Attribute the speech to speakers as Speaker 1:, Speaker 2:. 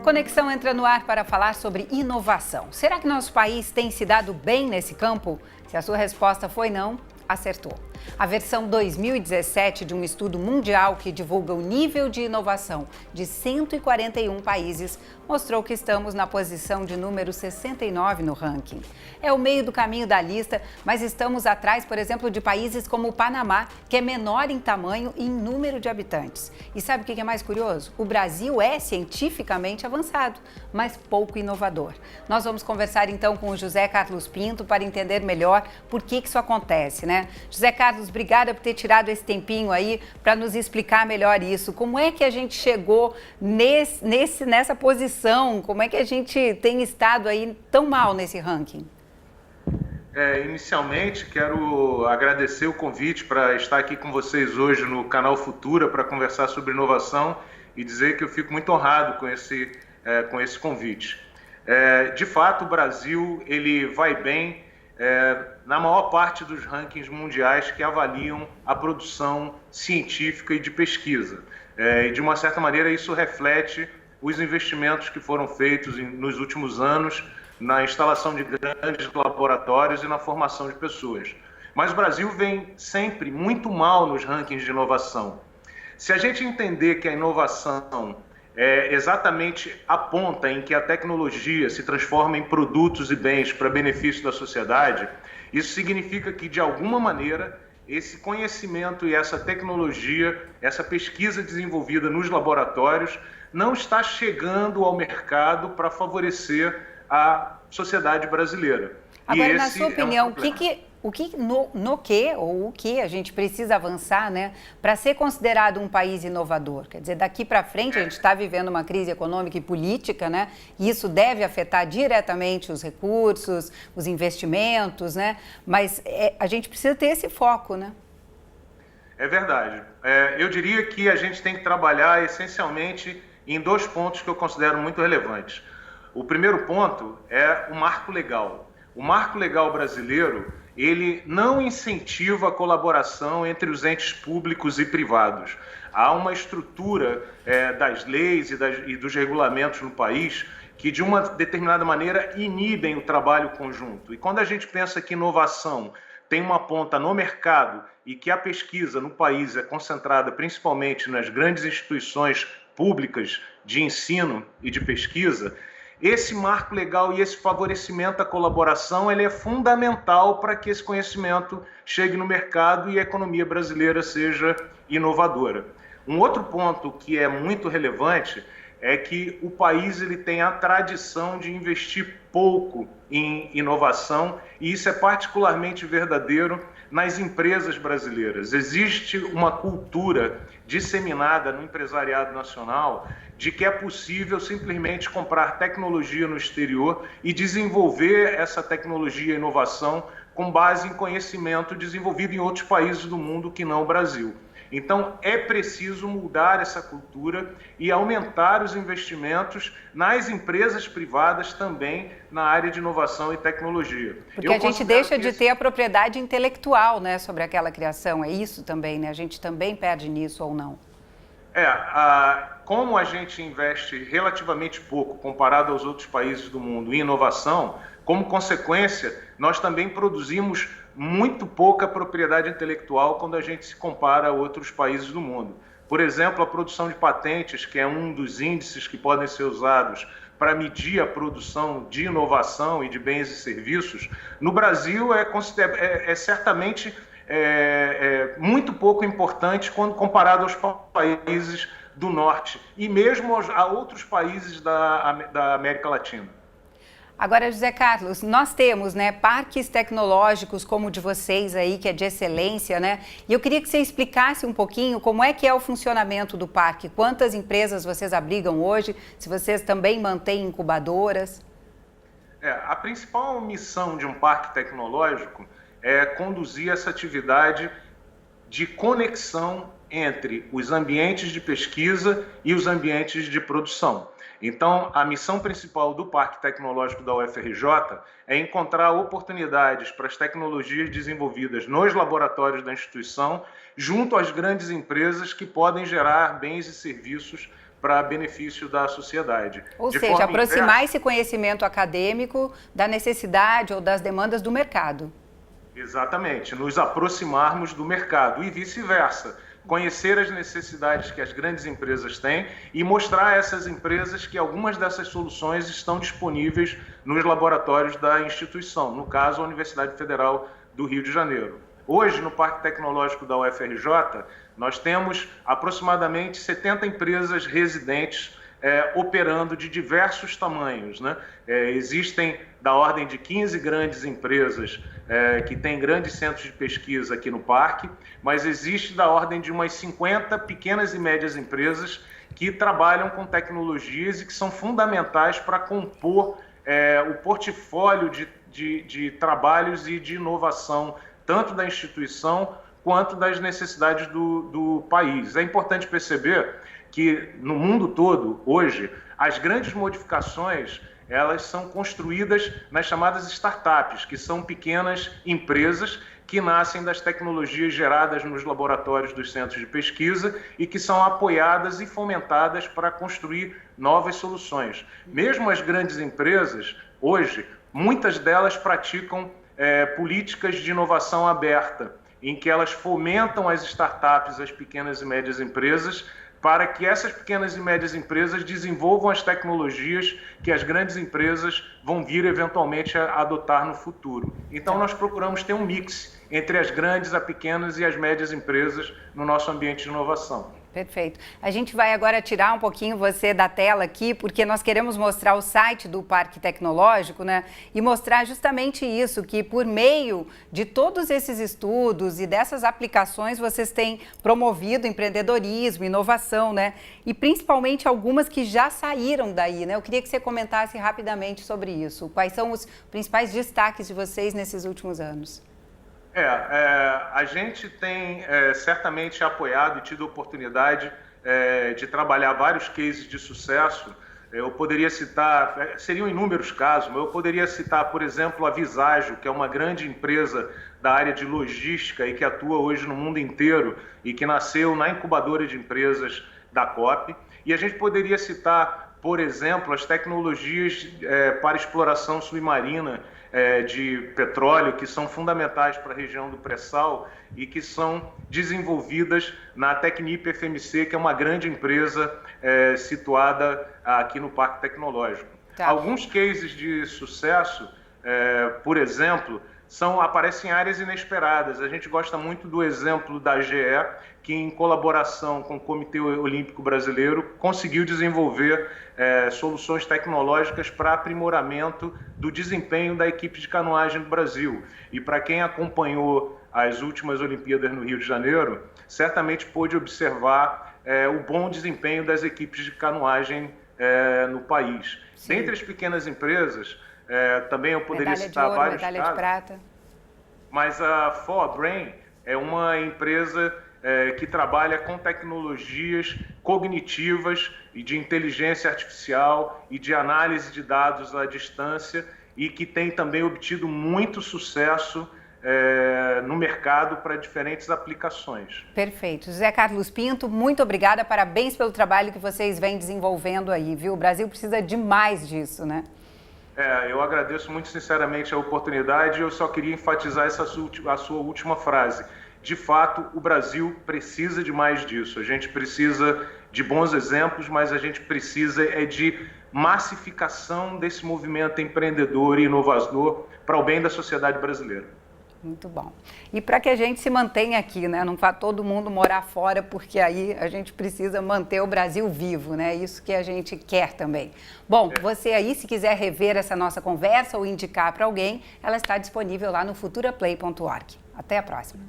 Speaker 1: Conexão entra no ar para falar sobre inovação. Será que nosso país tem se dado bem nesse campo? Se a sua resposta foi não, acertou. A versão 2017 de um estudo mundial que divulga o nível de inovação de 141 países mostrou que estamos na posição de número 69 no ranking. É o meio do caminho da lista, mas estamos atrás, por exemplo, de países como o Panamá, que é menor em tamanho e em número de habitantes. E sabe o que é mais curioso? O Brasil é cientificamente avançado, mas pouco inovador. Nós vamos conversar então com o José Carlos Pinto para entender melhor por que isso acontece, né? José Carlos, obrigada por ter tirado esse tempinho aí para nos explicar melhor isso. Como é que a gente chegou nessa posição? Como é que a gente tem estado aí tão mal nesse ranking?
Speaker 2: Inicialmente, quero agradecer o convite para estar aqui com vocês hoje no canal Futura para conversar sobre inovação e dizer que eu fico muito honrado com esse convite. De fato, o Brasil ele vai bem na maior parte dos rankings mundiais que avaliam a produção científica e de pesquisa. E de uma certa maneira, isso reflete os investimentos que foram feitos nos últimos anos na instalação de grandes laboratórios e na formação de pessoas. Mas o Brasil vem sempre muito mal nos rankings de inovação. Se a gente entender que a inovação é exatamente a ponta em que a tecnologia se transforma em produtos e bens para benefício da sociedade, isso significa que, de alguma maneira, esse conhecimento e essa tecnologia, essa pesquisa desenvolvida nos laboratórios, não está chegando ao mercado para favorecer a sociedade brasileira.
Speaker 1: Agora, na sua opinião, o que a gente precisa avançar, né, para ser considerado um país inovador? Quer dizer, daqui para frente a gente está vivendo uma crise econômica e política, né? E isso deve afetar diretamente os recursos, os investimentos, né? Mas a gente precisa ter esse foco, né?
Speaker 2: É verdade. Eu diria que a gente tem que trabalhar essencialmente em dois pontos que eu considero muito relevantes. O primeiro ponto é o marco legal. O marco legal brasileiro, ele não incentiva a colaboração entre os entes públicos e privados. Há uma estrutura das leis e dos regulamentos no país que, de uma determinada maneira, inibem o trabalho conjunto. E quando a gente pensa que inovação tem uma ponta no mercado e que a pesquisa no país é concentrada principalmente nas grandes instituições públicas de ensino e de pesquisa, esse marco legal e esse favorecimento à colaboração ele é fundamental para que esse conhecimento chegue no mercado e a economia brasileira seja inovadora. Um outro ponto que é muito relevante é que o país ele tem a tradição de investir pouco em inovação e isso é particularmente verdadeiro nas empresas brasileiras. Existe uma cultura disseminada no empresariado nacional de que é possível simplesmente comprar tecnologia no exterior e desenvolver essa tecnologia e inovação com base em conhecimento desenvolvido em outros países do mundo que não o Brasil. Então, é preciso mudar essa cultura e aumentar os investimentos nas empresas privadas também na área de inovação e tecnologia.
Speaker 1: Porque a gente deixa de ter a propriedade intelectual, né, sobre aquela criação. É isso também, né? A gente também perde nisso ou não?
Speaker 2: Como a gente investe relativamente pouco comparado aos outros países do mundo em inovação, como consequência, nós também produzimos muito pouca propriedade intelectual quando a gente se compara a outros países do mundo. Por exemplo, a produção de patentes, que é um dos índices que podem ser usados para medir a produção de inovação e de bens e serviços, no Brasil é certamente muito pouco importante quando comparado aos países do norte e mesmo a outros países da América Latina.
Speaker 1: Agora, José Carlos, nós temos, né, parques tecnológicos como o de vocês aí, que é de excelência, né? E eu queria que você explicasse um pouquinho como é que é o funcionamento do parque, quantas empresas vocês abrigam hoje, se vocês também mantêm incubadoras.
Speaker 2: A principal missão de um parque tecnológico é conduzir essa atividade de conexão entre os ambientes de pesquisa e os ambientes de produção. Então, a missão principal do Parque Tecnológico da UFRJ é encontrar oportunidades para as tecnologias desenvolvidas nos laboratórios da instituição, junto às grandes empresas que podem gerar bens e serviços para benefício da sociedade.
Speaker 1: Ou seja, aproximar esse conhecimento acadêmico da necessidade ou das demandas do mercado.
Speaker 2: Exatamente, nos aproximarmos do mercado e vice-versa. Conhecer as necessidades que as grandes empresas têm e mostrar a essas empresas que algumas dessas soluções estão disponíveis nos laboratórios da instituição, no caso, a Universidade Federal do Rio de Janeiro. Hoje, no Parque Tecnológico da UFRJ, nós temos aproximadamente 70 empresas residentes operando de diversos tamanhos, né? Existem da ordem de 15 grandes empresas que têm grandes centros de pesquisa aqui no parque, mas existe da ordem de umas 50 pequenas e médias empresas que trabalham com tecnologias e que são fundamentais para compor o portfólio de trabalhos e de inovação, tanto da instituição quanto das necessidades do país. É importante perceber que no mundo todo, hoje, as grandes modificações elas são construídas nas chamadas startups, que são pequenas empresas que nascem das tecnologias geradas nos laboratórios dos centros de pesquisa e que são apoiadas e fomentadas para construir novas soluções. Mesmo as grandes empresas, hoje, muitas delas praticam políticas de inovação aberta, em que elas fomentam as startups, as pequenas e médias empresas, para que essas pequenas e médias empresas desenvolvam as tecnologias que as grandes empresas vão vir eventualmente a adotar no futuro. Então nós procuramos ter um mix entre as grandes, as pequenas e as médias empresas no nosso ambiente de inovação.
Speaker 1: Perfeito. A gente vai agora tirar um pouquinho você da tela aqui, porque nós queremos mostrar o site do Parque Tecnológico, né? E mostrar justamente isso, que por meio de todos esses estudos e dessas aplicações, vocês têm promovido empreendedorismo, inovação, né? E principalmente algumas que já saíram daí, né? Eu queria que você comentasse rapidamente sobre isso. Quais são os principais destaques de vocês nesses últimos anos?
Speaker 2: A gente tem certamente apoiado e tido a oportunidade de trabalhar vários cases de sucesso. Eu poderia citar, seriam inúmeros casos, mas eu poderia citar, por exemplo, a Visagio, que é uma grande empresa da área de logística e que atua hoje no mundo inteiro e que nasceu na incubadora de empresas da COP. E a gente poderia citar, por exemplo, as tecnologias para exploração submarina de petróleo, que são fundamentais para a região do pré-sal e que são desenvolvidas na Tecnip FMC, que é uma grande empresa situada aqui no Parque Tecnológico. Tá. Alguns cases de sucesso, por exemplo, aparecem em áreas inesperadas. A gente gosta muito do exemplo da GE, que em colaboração com o Comitê Olímpico Brasileiro conseguiu desenvolver soluções tecnológicas para aprimoramento do desempenho da equipe de canoagem do Brasil. E para quem acompanhou as últimas Olimpíadas no Rio de Janeiro, certamente pôde observar o bom desempenho das equipes de canoagem no país. Sim. Dentre as pequenas empresas, também eu poderia citar vários casos. Medalha de prata. Mas a ForBrain é uma empresa que trabalha com tecnologias cognitivas e de inteligência artificial e de análise de dados à distância e que tem também obtido muito sucesso no mercado para diferentes aplicações.
Speaker 1: Perfeito. José Carlos Pinto, muito obrigada, parabéns pelo trabalho que vocês vêm desenvolvendo aí, viu? O Brasil precisa demais disso, né?
Speaker 2: Eu agradeço muito sinceramente a oportunidade e eu só queria enfatizar a sua última frase. De fato, o Brasil precisa de mais disso. A gente precisa de bons exemplos, mas a gente precisa de massificação desse movimento empreendedor e inovador para o bem da sociedade brasileira.
Speaker 1: Muito bom. E para que a gente se mantenha aqui, né? Não vá todo mundo morar fora, porque aí a gente precisa manter o Brasil vivo, né? Isso que a gente quer também. Bom, você aí, se quiser rever essa nossa conversa ou indicar para alguém, ela está disponível lá no futuraplay.org. Até a próxima.